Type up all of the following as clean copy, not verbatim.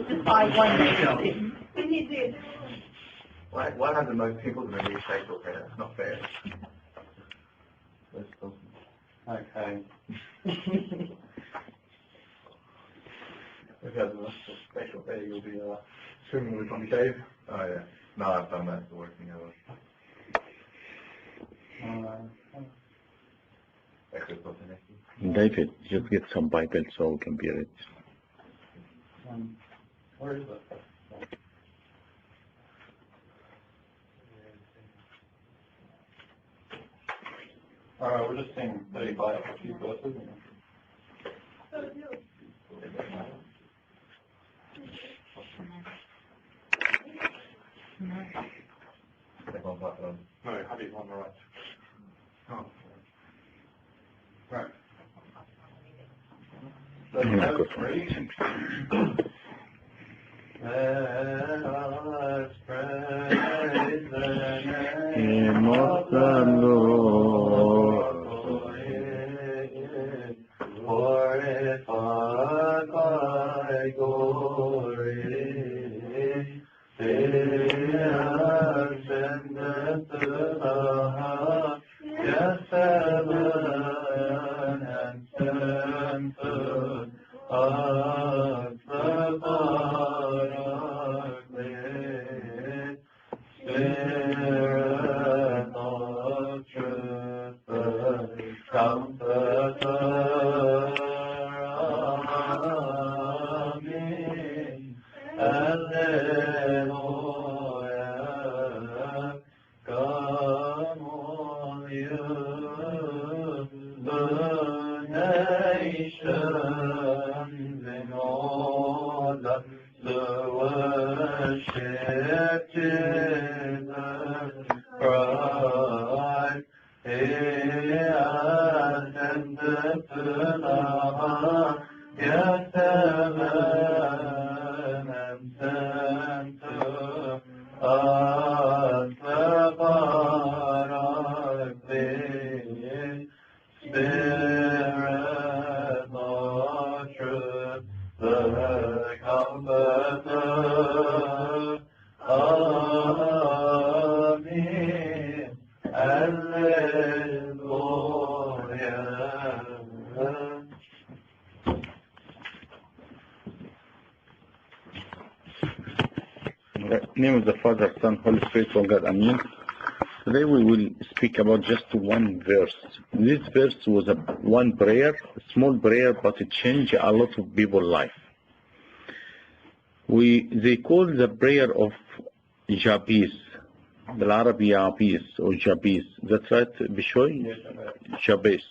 justify one negative. Why have the most people to remove facial hair? It's not fair. Okay. If you have the facial hair, you'll be swimming with on shave. Oh yeah. No, I've done that. It's the worst thing ever. David, just get some Bible so we can be read. Where is that? Alright, we're just saying 35 a few verses. No, Habib on the right. Oh. Right. So ready? Let us praise the name of the Lord, for if our by glory they ascended to the heart, yes, heaven and sent to us the Paraclete, Spirit of truth, the Comforter. Amen. Alleluia. Come on, you, the nations in order to worship Jesus Christ. He ascended to the heart, yes, heaven and sent to us the Paraclete, Spirit of truth, the Comforter. Amen. Alleluia. In the name of the Father, Son, Holy Spirit, one God, Amen. Today we will speak about just one verse. This verse was one prayer, a small prayer, but it changed a lot of people's life. They call the prayer of Jabez, بالعربي Jabez or Jabez. That's right, Bishoy? Yes, Jabez.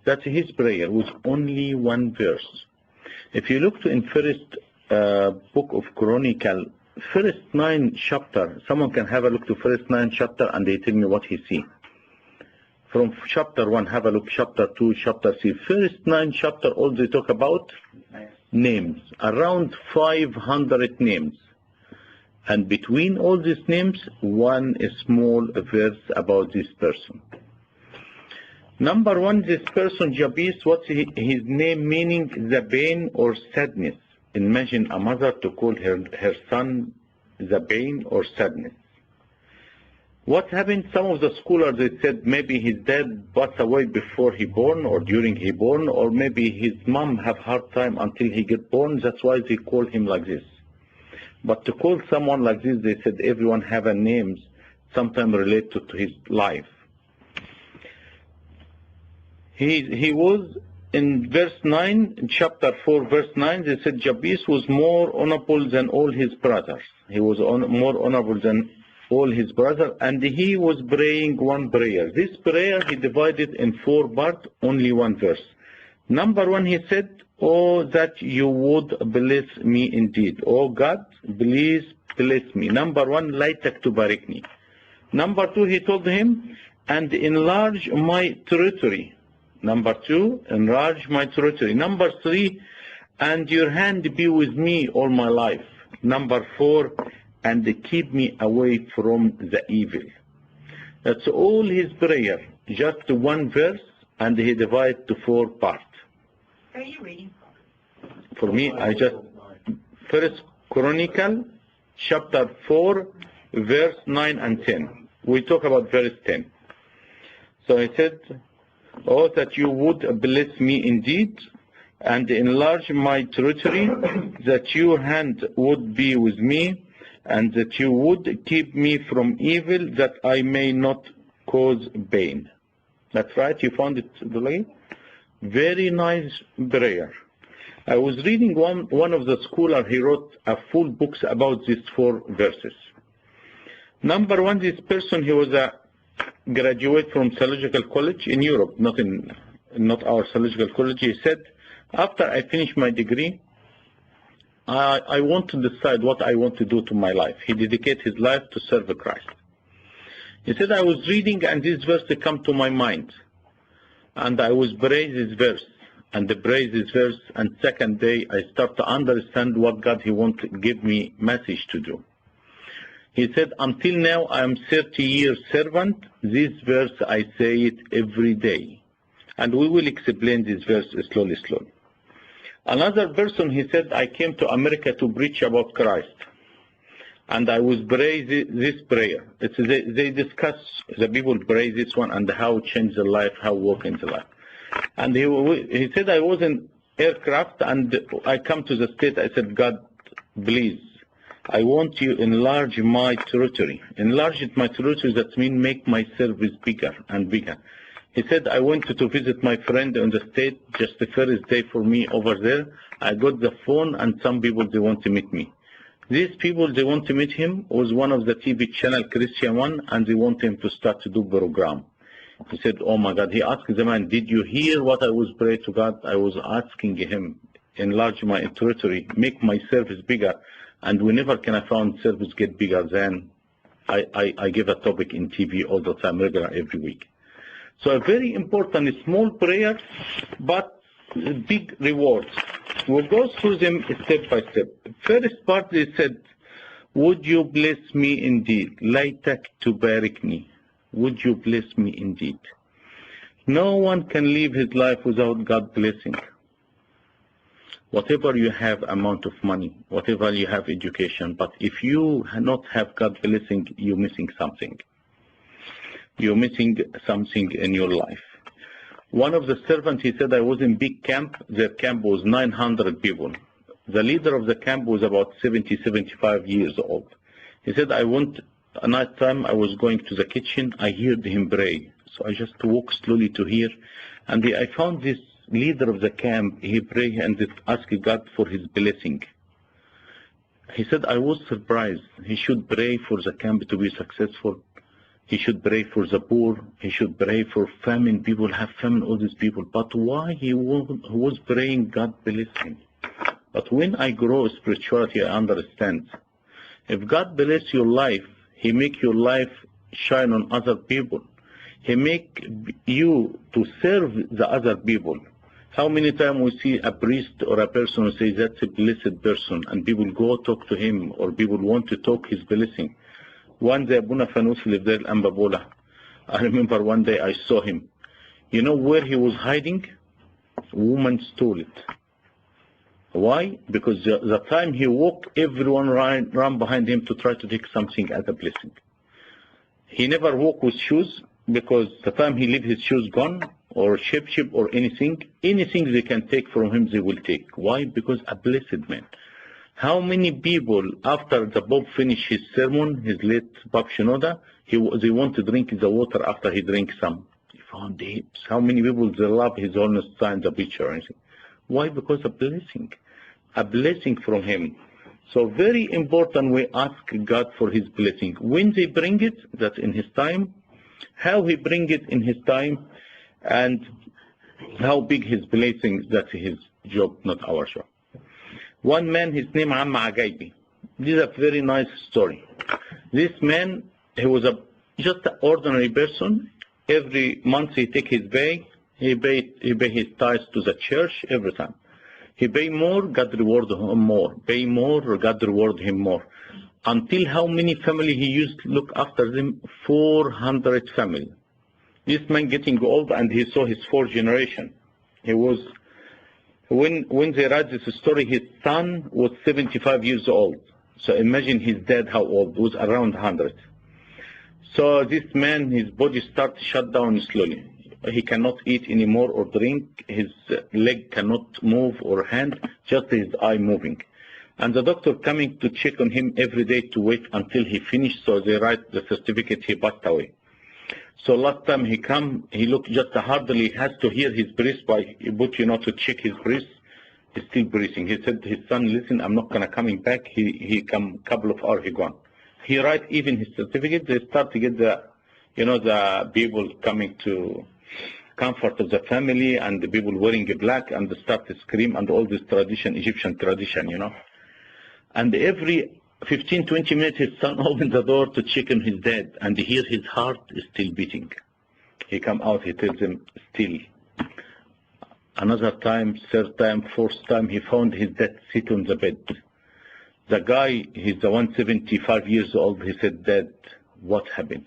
That's his prayer with only one verse. If you look to in first book of Chronicle, first 9 chapter, someone can have a look to first 9 chapter and they tell me what he see. From chapter 1, have a look, chapter 2, chapter 3. First 9 chapter, all they talk about names, around 500 names. And between all these names, one small verse about this person. Number 1, this person, Jabez, what's his name meaning? The pain or sadness. Imagine a mother to call her son the pain or sadness. What happened? Some of the scholars, they said maybe his dad passed away before he born or during he born, or maybe his mom have hard time until he get born. That's why they call him like this. But to call someone like this, they said everyone have a name, sometimes related to his life. He was in verse 9, in chapter 4, verse 9, they said Jabez was more honorable than all his brothers. He was more honorable than all his brothers, and he was praying one prayer. This prayer he divided in 4 parts, only one verse. Number 1, he said, "Oh, that you would bless me indeed. Oh God, please bless me." Number 1, "Laytak tubarikni." Number 2, he told him, "And enlarge my territory." Number 2, "Enlarge my territory." Number 3, "And your hand be with me all my life." Number 4, "And keep me away from the evil." That's all his prayer, just one verse, and he divided to 4 parts. Where are you reading from? For me, I just, first Chronicle, chapter 4, verse 9 and 10. We talk about verse 10. So he said, "Oh, that you would bless me indeed, and enlarge my territory, that your hand would be with me, and that you would keep me from evil, that I may not cause pain." That's right, you found it, Dulay? Very nice prayer. I was reading one of the scholars, he wrote a full books about these 4 verses. Number one, this person, he was a graduate from theological college in Europe, not our theological college. He said, after I finish my degree, I want to decide what I want to do to my life. He dedicated his life to serve Christ. He said, I was reading and this verse come to my mind. And I was praise this verse. And the praise this verse. And second day, I start to understand what God he want to give me message to do. He said, until now, I am 30 years servant. This verse, I say it every day. And we will explain this verse slowly. Another person, he said, I came to America to preach about Christ. And I was pray this prayer. They discuss, the people pray this one and how change the life, how walk in the life. And he said, I was in aircraft and I come to the state. I said, God, please, I want you enlarge my territory. Enlarge my territory, that means make my service bigger and bigger. He said, I went to visit my friend in the state, just the first day for me over there. I got the phone and some people, they want to meet me. These people, they want to meet him, was one of the TV channel, Christian one, and they want him to start to do program. He said, oh my God, he asked the man, did you hear what I was praying to God? I was asking him, enlarge my territory, make my service bigger. And whenever can I find service get bigger, then I give a topic in TV all the time, regular, every week. So a very important small prayer, but big rewards. We'll go through them step by step. First part, they said, would you bless me indeed? Laytak tubarikni. Would you bless me indeed? No one can live his life without God's blessing. Whatever you have amount of money, whatever you have education, but if you not have God's blessing, you're missing something. You're missing something in your life. One of the servants, he said, I was in big camp. Their camp was 900 people. The leader of the camp was about 70, 75 years old. He said, a night time I was going to the kitchen. I heard him pray. So I just walked slowly to hear. And I found this leader of the camp. He prayed and asked God for his blessing. He said, I was surprised. He should pray for the camp to be successful. He should pray for the poor. He should pray for famine. People have famine, all these people. But why he was praying God blessing? But when I grow spirituality, I understand. If God bless your life, he make your life shine on other people. He make you to serve the other people. How many times we see a priest or a person who says that's a blessed person, and people go talk to him, or people want to talk his blessing. One day, Abuna Fanus lived there in Ambabola. I remember one day I saw him. You know where he was hiding? A woman stole it. Why? Because the time he walked, everyone ran behind him to try to take something as a blessing. He never walked with shoes, because the time he leave his shoes gone, or ship or anything they can take from him, they will take. Why? Because a blessed man. How many people, after the Pope finished his sermon, his late Pope Shinoda, they want to drink the water after he drinks some. He found heaps. How many people, they love his Holiness sign the picture or anything. Why? Because a blessing from him. So very important, we ask God for his blessing. When they bring it, that's in his time. How he bring it in his time, and how big his blessing, that's his job, not our job. One man, his name Amma Agaibi. This is a very nice story. This man, he was just an ordinary person. Every month he take his pay. He pay his tithes to the church every time. He pay more, God reward him more. Pay more, God reward him more. Until how many family he used to look after them? 400 family. This man getting old, and he saw his 4th generation. He was When they write this story, his son was 75 years old. So imagine his dad how old, was around 100. So this man, his body starts to shut down slowly. He cannot eat anymore or drink. His leg cannot move or hand, just his eye moving. And the doctor coming to check on him every day to wait until he finished. So they write the certificate he passed away. So last time he come, he looked just hardly, he has to hear his breath by, but to check his breath. He's still breathing. He said, his son, listen, I'm not gonna coming back. He come couple of hours, he gone. He write even his certificate. They start to get the people coming to comfort of the family and the people wearing black and they start to scream and all this tradition, Egyptian tradition, And every 15, 20 minutes, his son opens the door to check on his dad and he hears his heart is still beating. He come out, he tells him, still. Another time, third time, fourth time, he found his dad sit on the bed. The guy, he's the 175 years old, he said, Dad, what happened?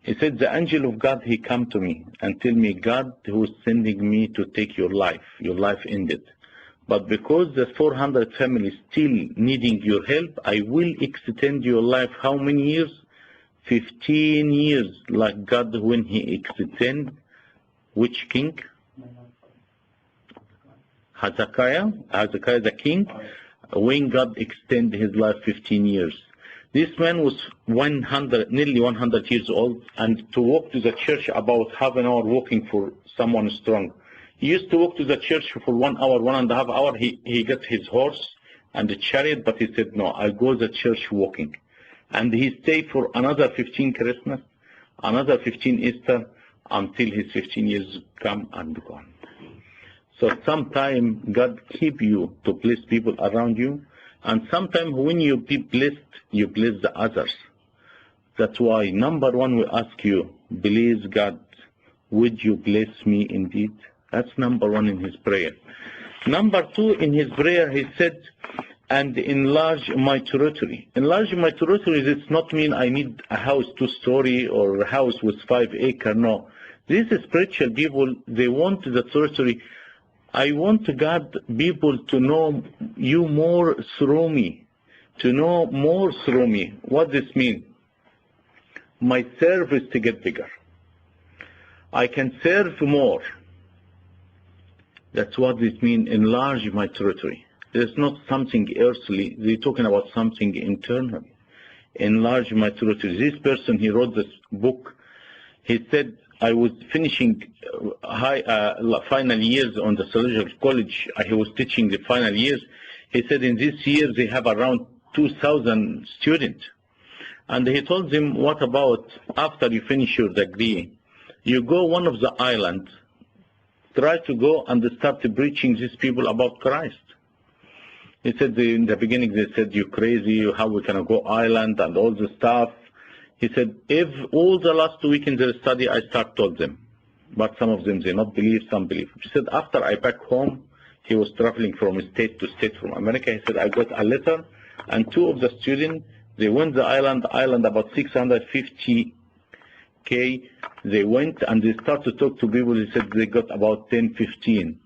He said, the angel of God, he come to me and tell me, God who is sending me to take your life ended. But because the 400 families still needing your help, I will extend your life how many years? 15 years, like God when he extend, which king? Hezekiah the king, when God extend his life 15 years. This man was nearly 100 years old, and to walk to the church about half an hour walking for someone strong. He used to walk to the church for 1 hour, 1.5 hours. He got his horse and the chariot, but he said, no, I go to the church walking. And he stayed for another 15 Christmas, another 15 Easter, until his 15 years come and gone. So sometime God keep you to bless people around you, and sometimes when you be blessed, you bless the others. That's why, number one, we ask you, please God, would you bless me indeed? That's number one in his prayer. Number two, in his prayer, he said, and enlarge my territory. Enlarge my territory does not mean I need a house 2-story or a house with 5 acres. No. These spiritual people, they want the territory. I want God, people to know you more through me. To know more through me. What does this mean? My service to get bigger. I can serve more. That's what this means, enlarge my territory. There's not something earthly. They're talking about something internal. Enlarge my territory. This person, he wrote this book. He said, I was finishing final years on the theological college. He was teaching the final years. He said, in this year, they have around 2,000 students. And he told them, what about after you finish your degree? You go one of the islands, try to go and start preaching these people about Christ. He said, in the beginning, they said, you crazy, how we can go island and all the stuff. He said, if all the last 2 weeks in their study, I told them. But some of them, they not believe, some believe. He said, after I back home, he was traveling from state to state from America. He said, I got a letter, and 2 of the students, they went the island about 650K. They went and they started to talk to people. He said they got about 10, 15.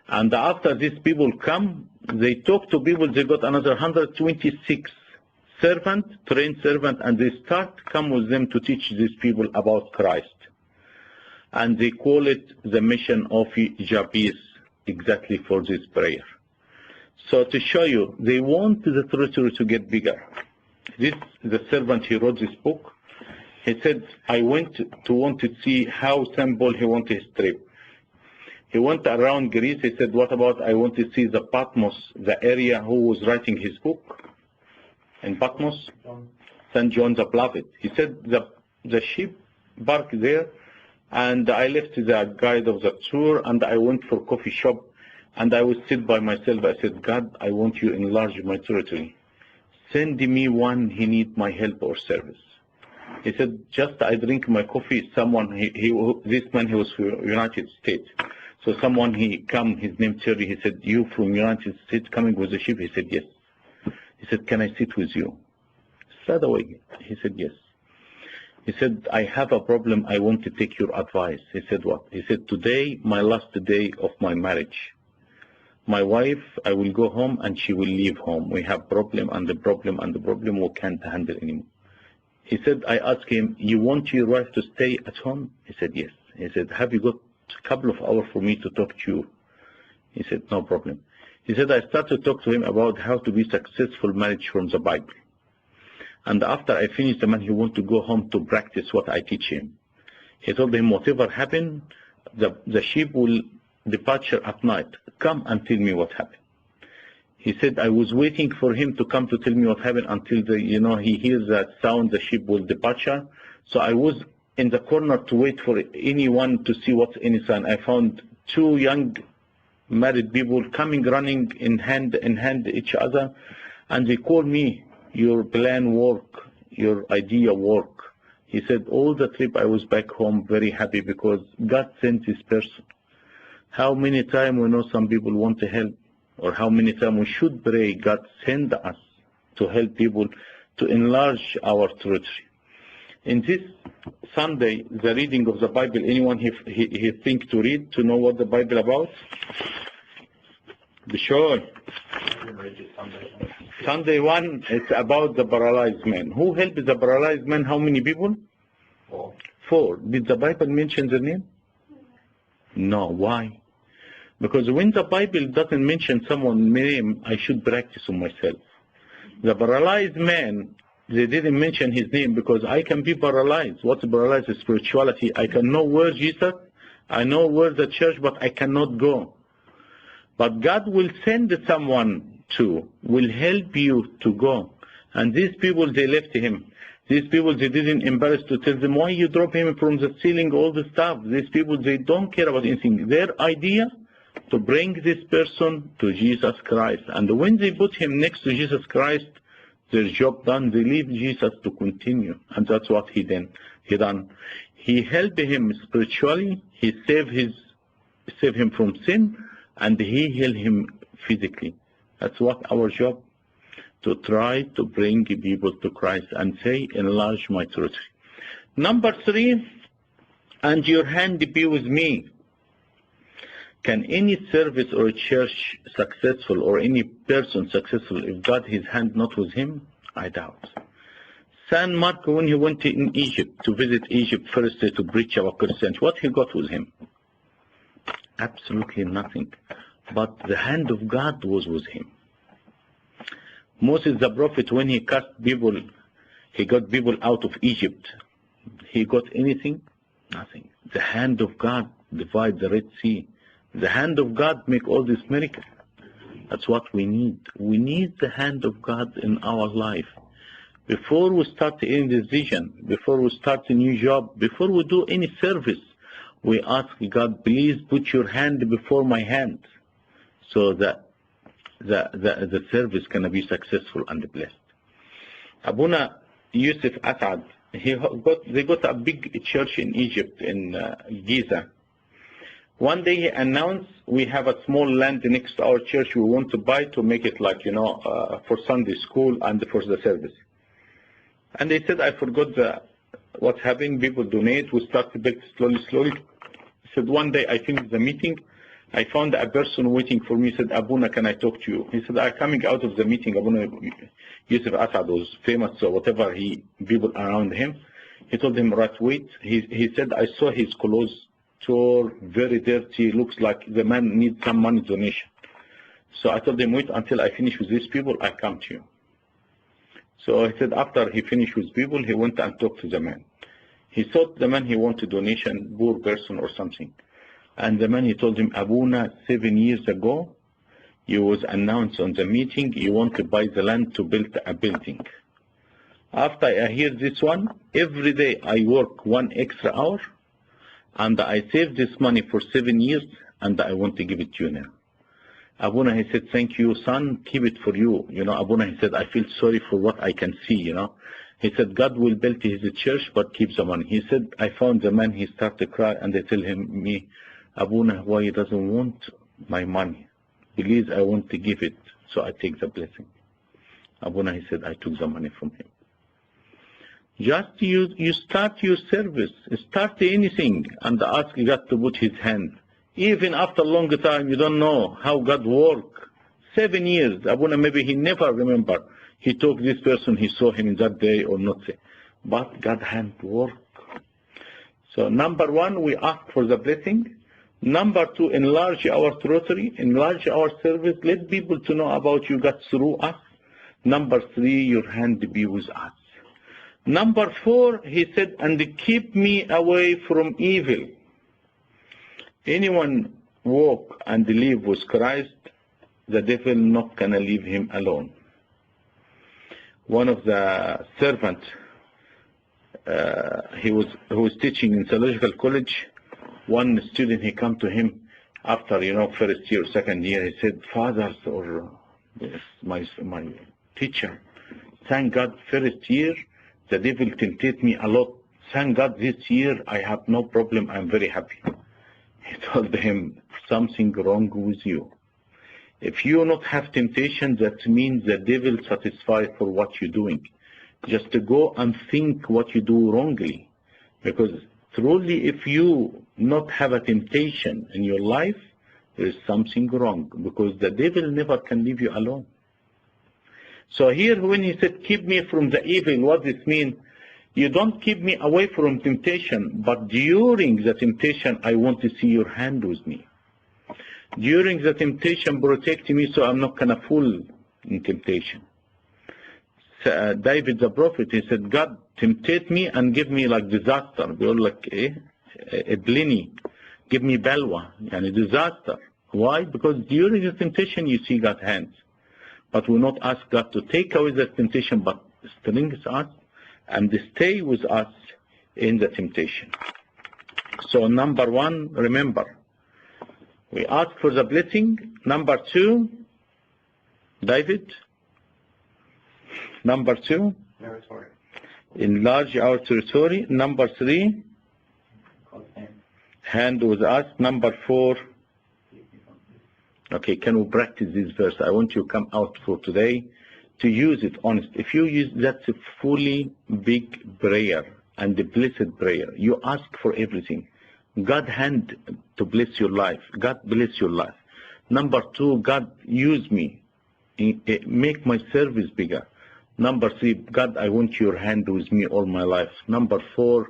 And after these people come, they talk to people, they got another 126 trained servant, and they start come with them to teach these people about Christ. And they call it the mission of Jabez, exactly for this prayer. So to show you, they want the territory to get bigger. The servant, he wrote this book. He said, I want to see how simple he wanted his trip. He went around Greece. He said, what about I want to see the Patmos, the area who was writing his book in Patmos, St. John the Beloved. He said, the ship parked there, and I left the guide of the tour, and I went for coffee shop, and I would sit by myself. I said, God, I want you to enlarge my territory. Send me one he need my help or service. He said, just I drink my coffee, someone, this man, he was from United States. So someone, he come, his name Terry, he said, you from United States coming with the ship? He said, yes. He said, can I sit with you? Straight away. He said, yes. He said, I have a problem, I want to take your advice. He said, what? He said, today, my last day of my marriage. my wife, I will go home and she will leave home. We have problem and the problem and the problem we can't handle anymore. He said, I asked him, you want your wife to stay at home? He said, yes. He said, have you got a couple of hours for me to talk to you? He said, no problem. He said, I started to talk to him about how to be successful marriage from the Bible. And after I finished, the man, he want to go home to practice what I teach him. He told him, whatever happened, the sheep will departure at night. Come and tell me what happened. He said, I was waiting for him to come to tell me what happened until he hears that sound, the sheep will departure. So I was in the corner to wait for anyone to see what's in his hand. I found two young married people coming, running in hand each other, and they called me, your plan work, your idea work. He said, all the trip I was back home very happy because God sent this person. How many times we know some people want to help, or how many times we should pray God send us to help people to enlarge our territory. In this Sunday, the reading of the Bible, anyone he think to read, to know what the Bible about? Sure. Sunday 1, it's about the paralyzed man. Who helped the paralyzed man? How many people? 4. Did the Bible mention their name? No. Why? Because when the Bible doesn't mention someone's name, I should practice on myself. The paralyzed man, they didn't mention his name because I can be paralyzed. What's paralyzed is spirituality. I can know where Jesus, I know where the church, but I cannot go. But God will send someone will help you to go. And these people, they left him. These people, they didn't embarrass to tell them, why you drop him from the ceiling, all the stuff. These people, they don't care about anything. Their idea to bring this person to Jesus Christ. And when they put him next to Jesus Christ, their job done, they leave Jesus to continue. And that's what he done. He helped him spiritually, he saved him from sin, and he healed him physically. That's what our job, to try to bring people to Christ and say, enlarge my territory. Number 3, and your hand be with me. Can any service or church successful or any person successful if God his hand not with him? I doubt. Saint Mark, when he went in Egypt to visit Egypt first to preach about Christianity, what he got with him? Absolutely nothing. But the hand of God was with him. Moses the prophet, when he cast people, he got people out of Egypt. He got anything? Nothing. The hand of God divide the Red Sea. The hand of God make all this miracle. That's what we need. We need the hand of God in our life. Before we start any decision, before we start a new job, before we do any service, we ask God, please put your hand before my hand, so that the service can be successful and blessed. Abuna Yusuf Asad, they got a big church in Egypt, in Giza. One day he announced, we have a small land next to our church we want to buy to make it like, for Sunday school and for the service. And they said, I forgot what's happening. People donate. We start to build slowly. He said, one day I finished the meeting. I found a person waiting for me. He said, Abuna, can I talk to you? He said, I'm coming out of the meeting. Abuna Yusuf Asad was famous, so whatever people around him. He told him, right, wait. He said, I saw his clothes tore, very dirty. Looks like the man needs some money donation. So I told him, wait until I finish with these people. I come to you. So he said, after he finished with people, he went and talked to the man. He thought the man he wanted donation, poor person or something. And the man, he told him, Abuna, 7 years ago, you was announced on the meeting, you want to buy the land to build a building. After I hear this one, every day I work 1 extra hour, and I save this money for 7 years, and I want to give it to you now. Abuna, he said, thank you, son, keep it for you. Abuna, he said, I feel sorry for what I can see, He said, God will build his church, but keep the money. He said, I found the man, he started to cry, and they tell me, Abuna, why he doesn't want my money? Please, I want to give it, so I take the blessing. Abuna, he said, I took the money from him. Just you start your service, start anything, and ask God to put his hand. Even after a long time, you don't know how God works. 7 years, Abuna, maybe he never remember. He took this person, he saw him in that day or not. But God hand work. So number one, we ask for the blessing. Number two, enlarge our territory, enlarge our service. Let people to know about you, God, through us. Number three, your hand be with us. Number four, he said, and keep me away from evil. Anyone walk and live with Christ, the devil not gonna leave him alone. One of the servants, he was teaching in theological college. One student, he come to him after, first year, second year. He said, fathers or my teacher, thank God first year, the devil tempted me a lot. Thank God this year, I have no problem. I'm very happy. He told him, something wrong with you. If you not have temptation, that means the devil satisfied for what you're doing. Just to go and think what you do wrongly. Because truly, if you not have a temptation in your life, there is something wrong. Because the devil never can leave you alone. So here when he said, keep me from the evil, what does this mean? You don't keep me away from temptation, but during the temptation, I want to see your hand with me. During the temptation, protect me so I'm not going to fall in temptation. So, David the prophet, he said, God tempted me and give me like disaster. We all like a blini. Give me balwa, yani disaster. Why? Because during the temptation, you see God's hands. But we not ask God to take away the temptation, but strengthen us and stay with us in the temptation. So number one, remember, we ask for the blessing. Number two, David. Number two, Territory. enlarge our territory. Number three, Close hand. hand with us. Number four, okay, can we practice this verse? I want you to come out for today to use it honest. If you use that's a fully big prayer and a blessed prayer. You ask for everything. God hand to bless your life. God bless your life. Number two, God use me. Make my service bigger. Number three, God, I want your hand with me all my life. Number four,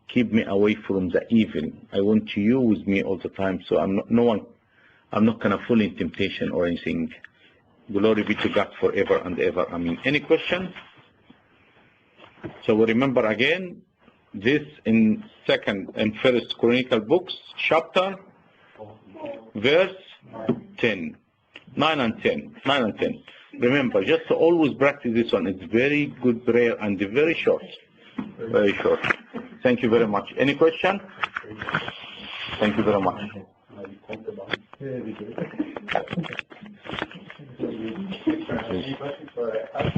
keep me away from the evil. I want you with me all the time, so I'm not going to fall in temptation or anything. Glory be to God forever and ever. Amen. Any question? So we remember again, this in First Chronicle books, chapter, verse 10. 9 and 10. Remember, just to always practice this one. It's very good prayer and very short. Very short. Thank you very much. Any question? Thank you very much. Any questions for us?